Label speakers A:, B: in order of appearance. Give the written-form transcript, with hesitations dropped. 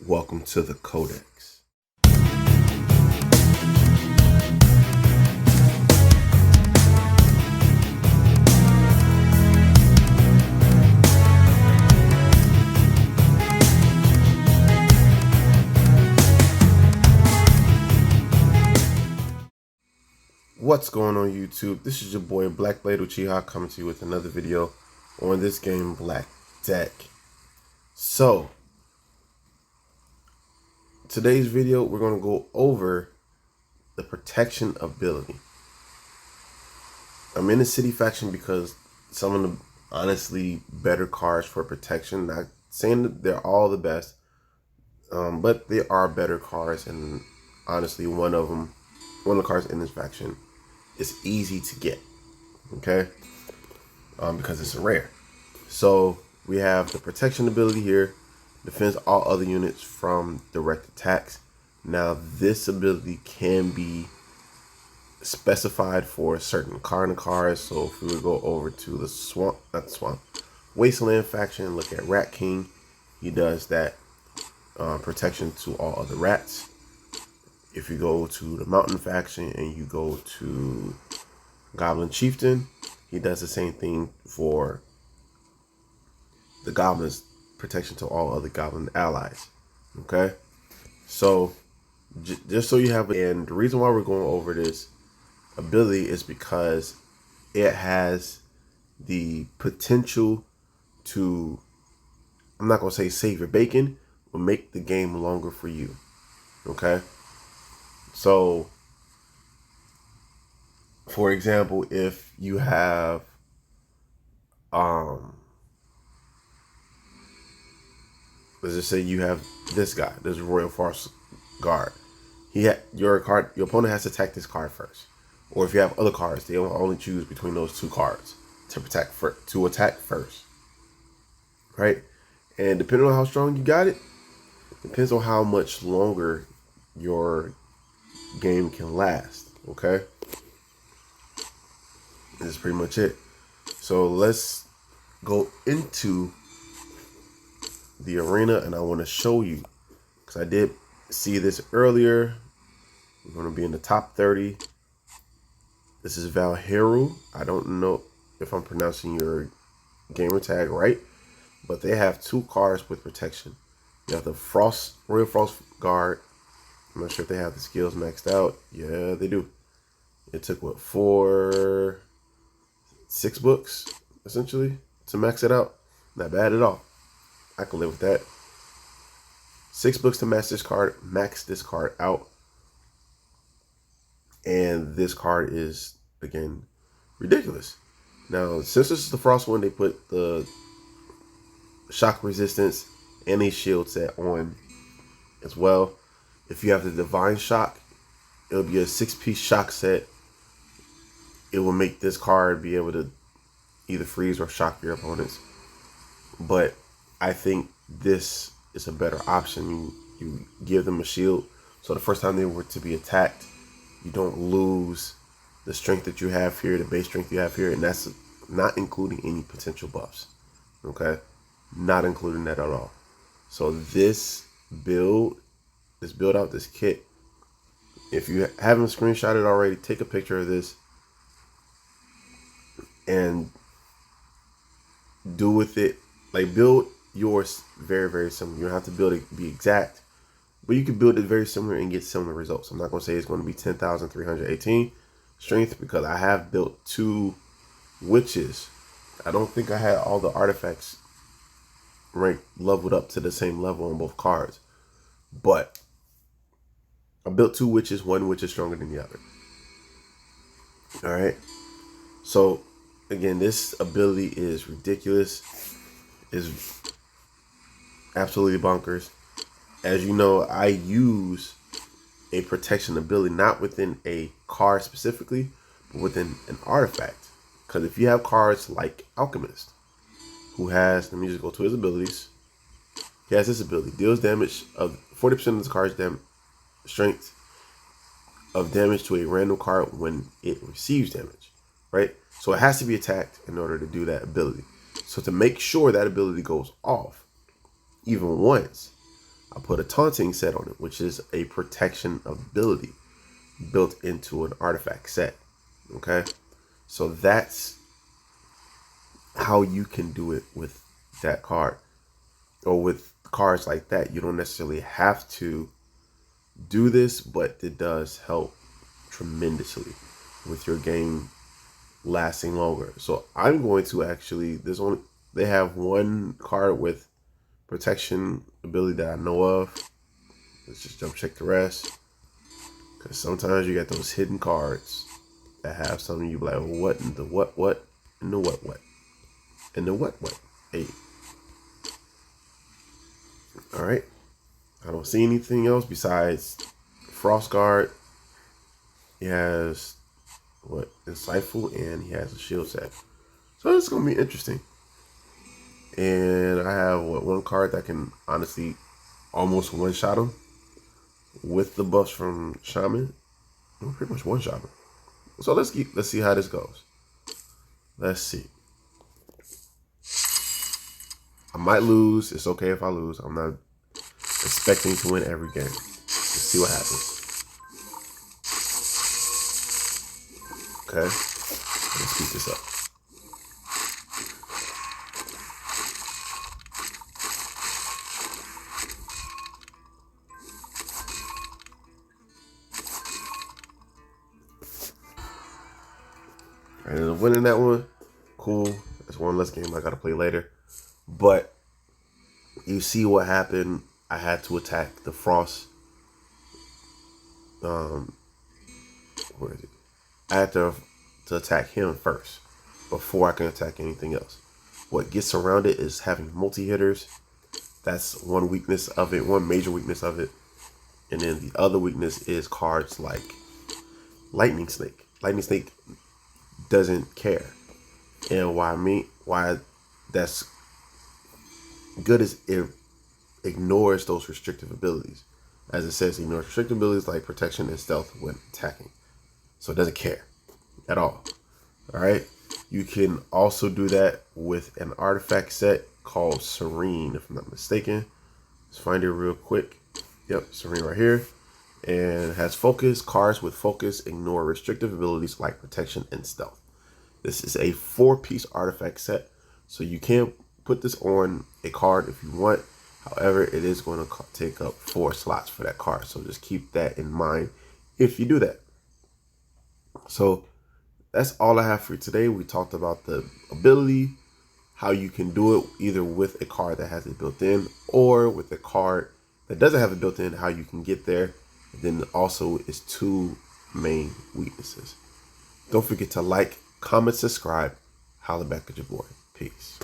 A: Welcome to the Codex. What's going on YouTube? This is your boy Black Blade Uchiha coming to you with another video on this game Black Deck. So, today's video we're going to go over the protection ability. I'm in the city faction because some of the honestly better cards for protection. Not saying that they're all the best, but there are better cards, and honestly one of the cards in this faction is easy to get, okay? Because it's a rare. So we have the protection ability here, defends all other units from direct attacks. Now this ability can be specified for certain kind of cards. So if we would go over to the Wasteland faction, look at Rat King, he does that protection to all other rats. If you go to the Mountain faction and you go to Goblin Chieftain, he does the same thing for the goblins, protection to all other goblin allies. Okay, so just so you have, and the reason why we're going over this ability is because it has the potential to, I'm not going to say save your bacon, but make the game longer for you. Okay, so for example, if you have let's just say you have this guy, this Royal Forest Guard. Your opponent has to attack this card first. Or if you have other cards, they will only choose between those two cards to attack first. Right? And depending on how strong you got it, depends on how much longer your game can last. Okay? That's pretty much it. So let's go into the arena, and I want to show you, because I did see this earlier. We're going to be in the top 30. This is Valheru. I don't know if I'm pronouncing your gamer tag right, but they have two cards with protection. You have the Royal Frost Guard. I'm not sure if they have the skills maxed out. Yeah, they do. It took what, 6 books essentially to max it out. Not bad at all. I can live with that. 6 books to max this card out. And this card is, again, ridiculous. Now, since this is the Frost one, they put the shock resistance and a shield set on as well. If you have the Divine Shock, it'll be a 6-piece shock set. It will make this card be able to either freeze or shock your opponents. But I think this is a better option. You give them a shield, so the first time they were to be attacked, you don't lose the strength that you have here, the base strength you have here, and that's not including any potential buffs. Okay, not including that at all. So this build out this kit, if you haven't screenshotted already, take a picture of this and do with it, like, build yours very, very similar. You don't have to build it be exact, but you can build it very similar and get similar results. I'm not going to say it's going to be 10,318 strength, because I have built 2 witches. I don't think I had all the artifacts ranked leveled up to the same level on both cards, but I built 2 witches. One witch is stronger than the other. All right, so again, this ability is ridiculous, is absolutely bonkers. As you know, I use a protection ability not within a card specifically, but within an artifact. Because if you have cards like Alchemist, who has, let me just go to his abilities. He has this ability, deals damage of 40% of the card's strength of damage to a random card when it receives damage, right? So it has to be attacked in order to do that ability. So to make sure that ability goes off even once, I put a taunting set on it, which is a protection ability built into an artifact set. Okay, so that's how you can do it with that card, or with cards like that. You don't necessarily have to do this, but it does help tremendously with your game lasting longer. So I'm going to actually, they have one card with protection ability that I know of. Let's just jump check the rest, because sometimes you get those hidden cards that have something you be like, well, what in the what in the what in the what. Hey, all right. I don't see anything else besides Frost Guard. He has what, Insightful, and he has a shield set. So it's gonna be interesting. And I have one card that can honestly almost one shot him with the buffs from Shaman. I'm pretty much one shot him. So let's see how this goes. Let's see. I might lose. It's okay if I lose. I'm not expecting to win every game. Let's see what happens. Okay, let's speed this up. I ended up winning that one. Cool. That's one less game I gotta play later. But you see what happened. I had to attack the Frost. Where is it? I had to attack him first before I can attack anything else. What gets around it is having multi-hitters. That's one weakness of it, one major weakness of it. And then the other weakness is cards like Lightning Snake. Lightning Snake doesn't care. And why that's good is it ignores those restrictive abilities. As it says, ignores restrictive abilities like protection and stealth when attacking. So it doesn't care at all. All right. You can also do that with an artifact set called Serene, if I'm not mistaken. Let's find it real quick. Yep, Serene right here. And has focus. Cards with focus ignore restrictive abilities like protection and stealth. This is a 4-piece artifact set, so you can put this on a card if you want. However, it is going to take up 4 slots for that card, so just keep that in mind if you do that. So that's all I have for you today. We talked about the ability, how you can do it either with a card that has it built in or with a card that doesn't have it built in, how you can get there. And then also is 2 main weaknesses. Don't forget to like, comment, subscribe. Holla back at your boy. Peace.